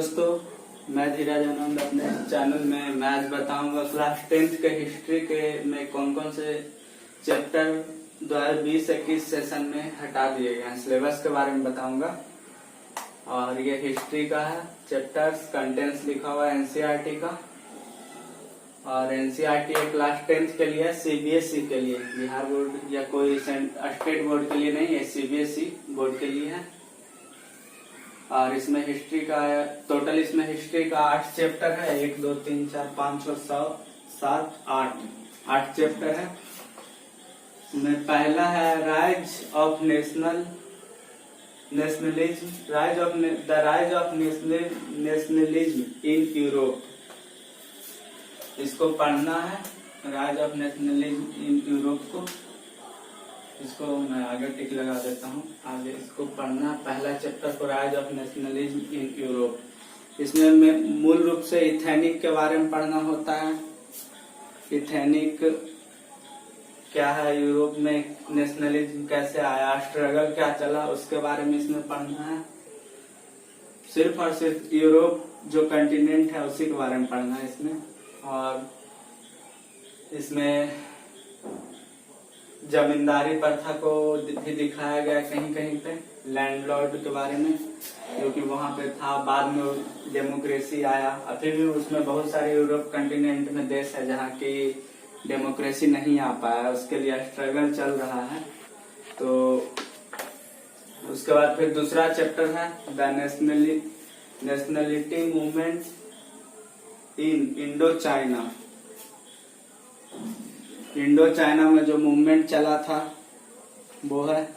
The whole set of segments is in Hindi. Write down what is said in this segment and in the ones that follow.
दोस्तों, मैं धीरज आनंद अपने चैनल में मैं आज बताऊंगा क्लास 10th के हिस्ट्री के में कौन कौन से चैप्टर 2020-21 सेशन में हटा दिए गए हैं। सिलेबस के बारे में बताऊंगा और ये हिस्ट्री का है। चैप्टर्स कंटेंट्स लिखा हुआ है एनसीईआरटी का, और एनसीईआरटी क्लास 10th के लिए, सीबीएसई के लिए, बिहार बोर्ड या कोई स्टेट बोर्ड के लिए नहीं है, सीबीएसई बोर्ड के लिए है। और इसमें हिस्ट्री का टोटल, इसमें हिस्ट्री का 8 चैप्टर है। 1 2 3 4 5 6 7 8 चैप्टर है। इसमें पहला है rise of nationalism, the rise of nationalism in Europe. इसको पढ़ना है, rise of nationalism in Europe को। इसको मैं आगे टिक लगा देता हूँ। आगे इसको पढ़ना, पहला चैप्टर को, rise of nationalism in Europe. इसमें मूल रूप से इथेनिक के बारे में पढ़ना होता है। इथेनिक क्या है, यूरोप में नेशनलिज्म कैसे आया, स्ट्रगल क्या चला, उसके बारे में इसमें पढ़ना है। सिर्फ और सिर्फ यूरोप जो कंटिनेंट है उसी के बारे में पढ़ना है इसमें। और इसमें जमींदारी प्रथा को भी दिखाया गया कहीं कहीं पे, लैंडलॉर्ड के बारे में, क्योंकि वहां पे था। बाद में डेमोक्रेसी आया। अभी भी उसमें बहुत सारे यूरोप कंटिनेंट में देश है जहाँ की डेमोक्रेसी नहीं आ पाया, उसके लिए स्ट्रगल चल रहा है। तो उसके बाद फिर दूसरा चैप्टर है the nationality movement in Indo China. Indo China में जो मूवमेंट चला था वो है।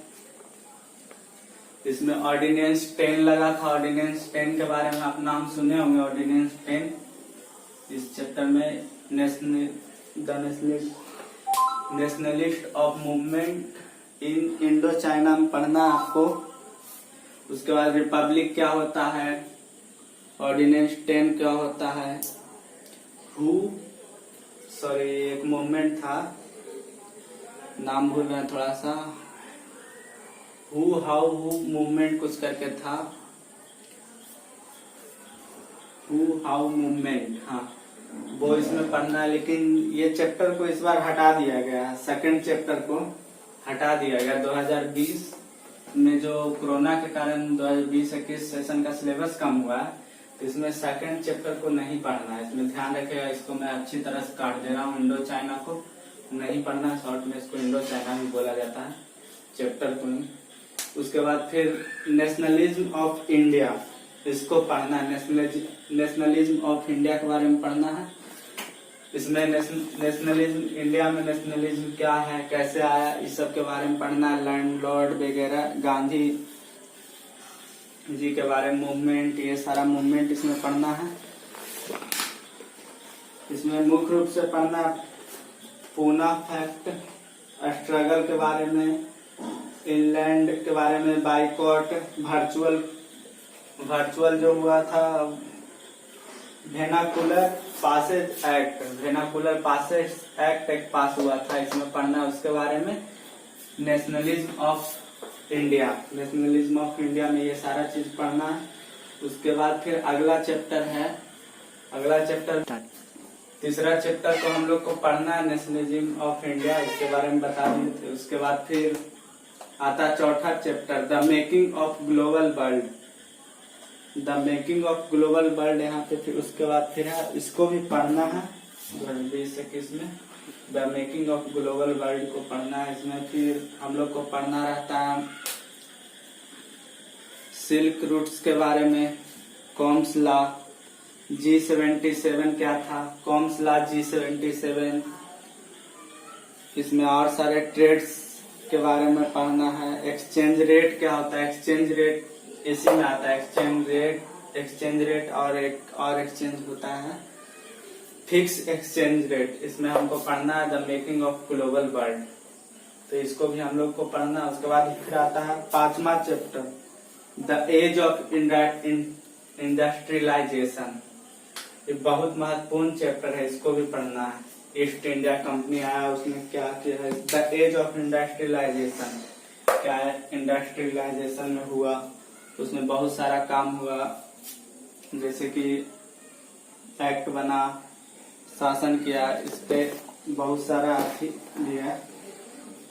इसमें ऑर्डिनेंस 10 लगा था। ऑर्डिनेंस 10 के बारे में आप नाम सुने होंगे। ऑर्डिनेंस 10 इस चैप्टर में nationalist of movement in Indo China में पढ़ना आपको। उसके बाद रिपब्लिक क्या होता है, ऑर्डिनेंस 10 क्या होता है, एक मूवमेंट था, नाम भूल रहे हैं थोड़ा सा, हाउ मूवमेंट कुछ करके था, हाउ मूवमेंट, हाँ वो इसमें पढ़ना है। लेकिन ये चैप्टर को इस बार हटा दिया गया है। सेकंड चैप्टर को हटा दिया गया। 2020 में जो कोरोना के कारण 2020-21 सेशन का सिलेबस कम हुआ है, तो इसमें सेकंड चैप्टर को नहीं पढ़ना है। इसमें ध्यान रखेगा। इसको मैं अच्छी तरह से काट दे रहा हूँ। इंडो चाइना को नहीं पढ़ना है, शॉर्ट में इसको इंडो चाइना भी बोला जाता है, चैप्टर को नहीं। उसके बाद फिर नेशनलिज्म ऑफ इंडिया, इसको पढ़ना है। नेशनलिज्म ऑफ इंडिया के बारे में पढ़ना है। इसमें नेशनलिज्म, इंडिया में नेशनलिज्म क्या है, कैसे आया, इस सब के बारे में पढ़ना है। लैंडलॉर्ड वगैरह, गांधी जी के बारे में, मूवमेंट, ये सारा मूवमेंट इसमें पढ़ना है। इसमें मुख्य रूप से पढ़ना पूना फैक्ट, स्ट्रगल के बारे में, इंग्लैंड के बारे में, बाइकॉट, वर्चुअल जो हुआ था, वेनाकुलर पासेज एक्ट एक पास हुआ था, इसमें पढ़ना है। उसके बारे में नेशनलिज्म ऑफ इंडिया में ये सारा चीज पढ़ना है। उसके बाद फिर अगला चैप्टर है, तीसरा चैप्टर को हम लोग को पढ़ना है, नेशनलिज्म ऑफ इंडिया, इसके बारे में बता दिए थे। उसके बाद फिर आता चौथा chapter, the making of global world, यहाँ पे फिर उसके बाद फिर है, इसको भी पढ़ना है 2020-21 में। The making of global world को पढ़ना है। इसमें फिर हम लोग को पढ़ना रहता है सिल्क रूट्स के बारे में, कॉम्स लॉ, G77 क्या था, कॉम्स लॉ G77। इसमें और सारे ट्रेड्स के बारे में पढ़ना है। एक्सचेंज रेट क्या होता है, एक्सचेंज रेट इसी में आता है। एक्सचेंज रेट और एक और एक्सचेंज होता है फिक्स एक्सचेंज रेट, इसमें हमको पढ़ना है। The making of global world, तो इसको भी हम लोग को पढ़ना है। उसके बाद फिर आता है पांचवा chapter, the age of industrialisation. ये बहुत महत्वपूर्ण चैप्टर है, इसको भी पढ़ना है। ईस्ट इंडिया कंपनी आया, उसने क्या किया है, द एज ऑफ इंडस्ट्रियलाइजेशन क्या है, इंडस्ट्रियलाइजेशन में हुआ, उसमें बहुत सारा काम हुआ। जैसे कि एक्ट बना, शासन किया, इस पे बहुत सारा दिया।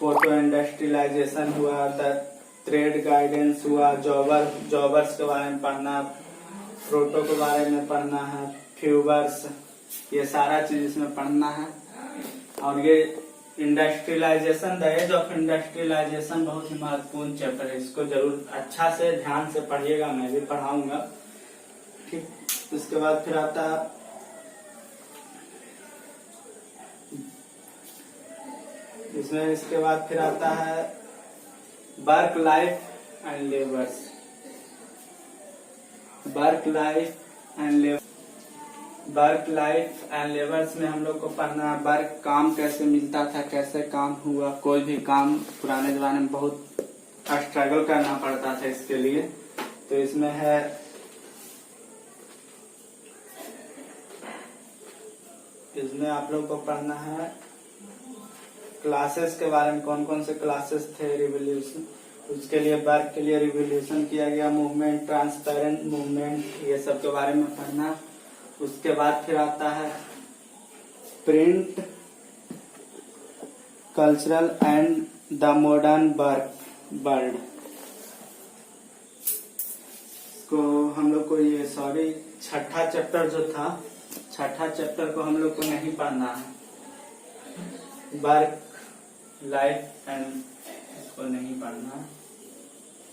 फोटो इंडस्ट्रियलाइजेशन हुआ, ट्रेड गाइडेंस हुआ, जॉबर्स के बारे में पढ़ना, प्रोटो के बारे में पढ़ना है, फ्यूवर्स, ये सारा चीज इसमें पढ़ना है। और ये industrialisation, the age of industrialisation बहुत ही महत्वपूर्ण चैप्टर है, इसको जरूर अच्छा से ध्यान से पढ़िएगा, मैं भी पढ़ाऊंगा। ठीक, उसके बाद फिर आता है इसमें, इसके बाद फिर आता है work life and labours. Work life and labours में हम लोग को पढ़ना है वर्क, काम कैसे मिलता था, कैसे काम हुआ। कोई भी काम पुराने जमाने में बहुत स्ट्रगल करना पड़ता था इसके लिए, तो इसमें है इसमें आप लोग को पढ़ना है क्लासेस के बारे में, कौन कौन से क्लासेस थे रिवोल्यूशन, उसके लिए वर्क के लिए रिवोल्यूशन किया गया, मूवमेंट, ट्रांसपेरेंट मूवमेंट, ये सब के बारे में पढ़ना। उसके बाद फिर आता है print cultural and the modern world. को हम लोग को ये छठा चैप्टर जो था, छठा चैप्टर को हम लोग को नहीं पढ़ना है। वर्क लाइफ एंड, इसको नहीं पढ़ना,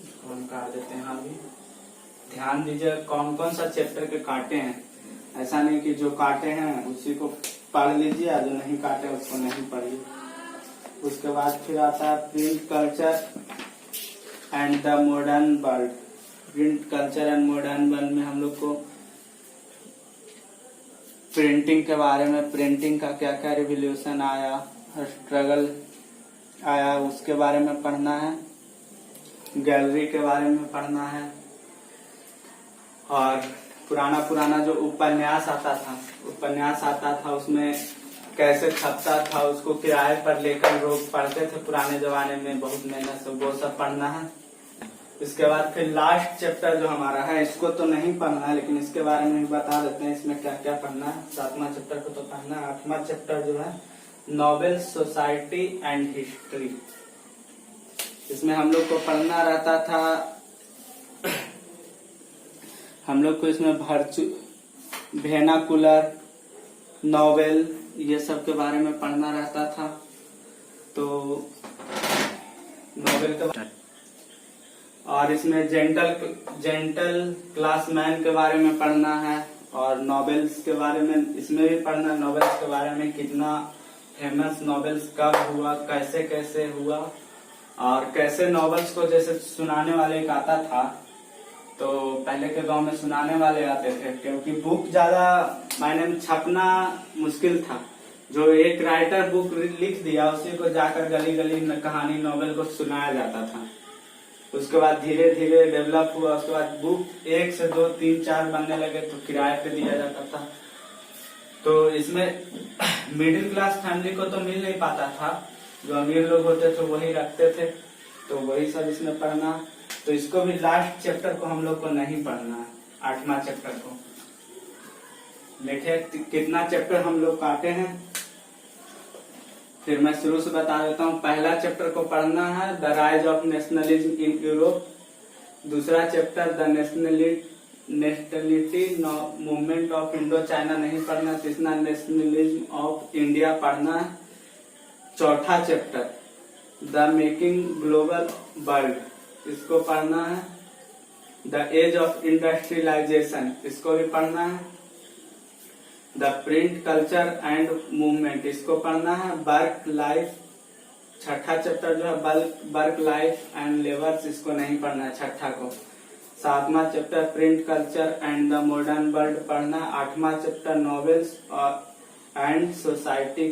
इसको हम काट देते हैं। अभी ध्यान दीजिए कौन कौन सा चैप्टर के काटे हैं, ऐसा नहीं कि जो काटे हैं उसी को पढ़ लीजिए, जो नहीं काटे उसको नहीं पढ़िए। उसके बाद फिर आता है print culture and the modern world. Print culture and modern world में हम लोग को प्रिंटिंग के बारे में, प्रिंटिंग का क्या क्या रिवोल्यूशन आया, स्ट्रगल आया, उसके बारे में पढ़ना है। गैलरी के बारे में पढ़ना है, और पुराना जो उपन्यास आता था उसमें कैसे छपता था, उसको किराए पर लेकर लोग पढ़ते थे पुराने जमाने में, बहुत मेहनत से, वो सब पढ़ना है। इसके बाद फिर लास्ट चैप्टर जो हमारा है, इसको तो नहीं पढ़ना है, लेकिन इसके बारे में बता देते हैं इसमें क्या क्या पढ़ना है। 7वां चैप्टर को तो पढ़ना है। 8वां चैप्टर जो है नॉवेल, सोसाइटी एंड हिस्ट्री। इसमें हम लोग को पढ़ना रहता था, हम लोग को इसमें वर्नाकुलर, नॉवेल, ये सब के बारे में पढ़ना रहता था। तो नॉवेल के, और इसमें जेंटल क्लासमैन के बारे में पढ़ना है, और नॉवेल्स के बारे में इसमें भी पढ़ना, नॉवेल्स के बारे में कितना फेमस नॉवेल्स कब हुआ, कैसे कैसे हुआ, और कैसे नॉवेल्स को जैसे सुनाने वाले एक आता था, तो पहले के गांव में सुनाने वाले आते थे, क्योंकि बुक ज्यादा मायने में छपना मुश्किल था। जो एक राइटर बुक लिख दिया, उसी को जाकर गली गली में कहानी, नॉवेल को सुनाया जाता था। उसके बाद धीरे धीरे डेवलप हुआ, उसके बाद बुक 1 से 2, 3, 4 बनने लगे, तो किराए पे दिया जाता था। तो इसमें मिडिल क्लास फैमिली को तो मिल नहीं पाता था, जो अमीर लोग होते थे वही रखते थे, तो वही सब इसमें पढ़ना। तो इसको भी लास्ट चैप्टर को हम लोग को नहीं पढ़ना है, 8वां चैप्टर को। देखे कितना चैप्टर हम लोग काटे हैं, फिर मैं शुरू से बता देता हूँ। पहला चैप्टर को पढ़ना है the rise of nationalism in Europe. दूसरा chapter the nationality movement of Indo China नहीं पढ़ना। तीसरा नेशनलिज्म ऑफ इंडिया पढ़ना है। चौथा chapter the making global world, इसको पढ़ना है। द एज ऑफ इंडस्ट्रियलाइजेशन, इसको भी पढ़ना है। The print culture and movement, इसको पढ़ना है। वर्क लाइफ, छठा चैप्टर जो है वर्क लाइफ एंड लेबर्स, इसको नहीं पढ़ना है छठा को। 7वां chapter print culture and the modern world पढ़ना। 8वां chapter novels and society,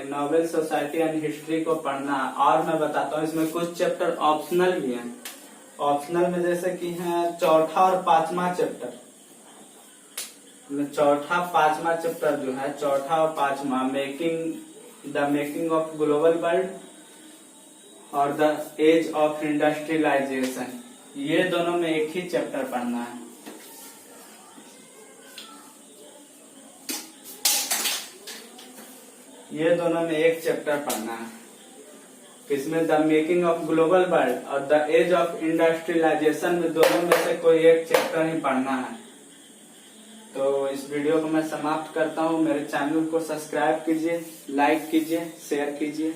novel, society and history को पढ़ना है। और मैं बताता हूँ इसमें कुछ चैप्टर ऑप्शनल भी हैं। ऑप्शनल में जैसे कि है चौथा और 5वां चैप्टर। चौथा 5वां चैप्टर जो है, चौथा और 5वां the making of global world और द एज ऑफ इंडस्ट्रियलाइजेशन, ये दोनों में एक ही चैप्टर पढ़ना है। ये दोनों में एक चैप्टर पढ़ना है। इसमें the making of global world और द एज ऑफ इंडस्ट्रियलाइजेशन में दोनों में से कोई एक चैप्टर ही पढ़ना है। तो इस वीडियो को मैं समाप्त करता हूँ। मेरे चैनल को सब्सक्राइब कीजिए, लाइक कीजिए, शेयर कीजिए।